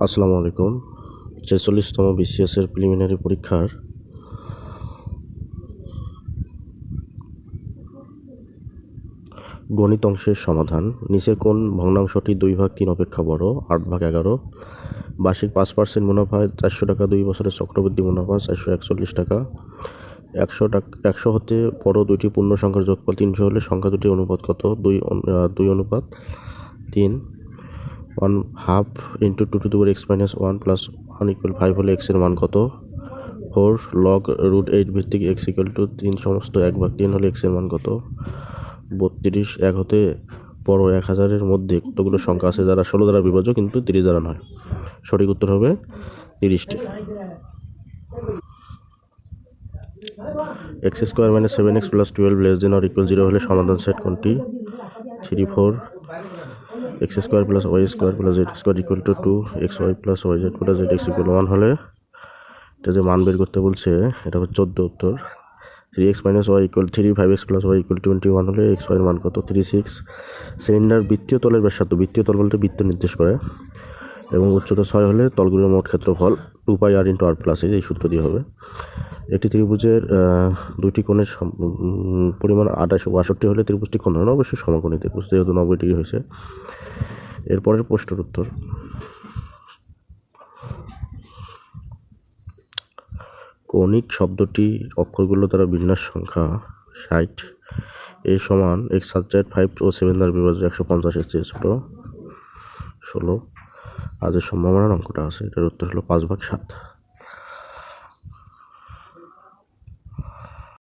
আসসালামু আলাইকুম। 46তম বিসিএসের প্রিলিমিনারি পরীক্ষার গণিত অংশের সমাধান। নিচের কোন ভগ্নাংশটি 2/3 অপেক্ষা বড়? 8/11। বার্ষিক 5% মুনাফায় 400 টাকা, 2 বছরের চক্রবৃদ্ধি মুনাফা 441 টাকা। 100 হতে বড় দুইটি পূর্ণ সংখ্যার যোগফল 300 হলে সংখ্যা দুটির অনুপাত কত? 2:3। 1/2 × 2^(x−1 + 1 = 5 হলে x এর মান কত? 4 log √8 ভিত্তিক x = 3 সমস্ত 1/3 হলে x এর মান কত? 32। 1 হতে বড় 1000-এর মধ্যে কতগুলো সংখ্যা আছে যারা 16 দ্বারা বিভাজ্য কিন্তু 30 দ্বারা নয়? সঠিক উত্তর হবে 30টি। x² - 7x + 12 <= 0 হলে সমাধান সেট কোনটি? 3, 4। x² + y² + z² = 2, xy + yz + zx = 1 হলে এটা যে মান বের করতে বলছে এটা হচ্ছে 14 উত্তর। 3x - y = 3, 5x + y = 21 হলে xy এর মান কত? 36। সিলিন্ডার বৃত্তীয় তলের ব্যাসার্ধ, বৃত্তীয় তল বলতে বৃত্ত নির্দেশ করে, এবং উচ্চতা 6 হলে তলগুলোর মোট ক্ষেত্রফল 2πr × r+, এই সূত্র দিয়ে হবে। একটি ত্রিভুজের দুইটি কোণের পরিমাণ 2862 হলে ত্রিভুজটি কোণ ধরনের? অবশ্যই সমকোণী ত্রিভুজ, যেহেতু 90 ডিগ্রি হয়েছে। এরপরের প্রশ্নের উত্তর। কৌণিক শব্দটি অক্ষরগুলো দ্বারা বিন্যাস সংখ্যা 60, a সমান x সাবজেক্ট 5 ও 7 দ্বারা বিভাজ্য 150 এর চেয়ে ছোট 16। আজের সম্ভাবনার অঙ্কটা আছে, এটার উত্তর হলো 5/7।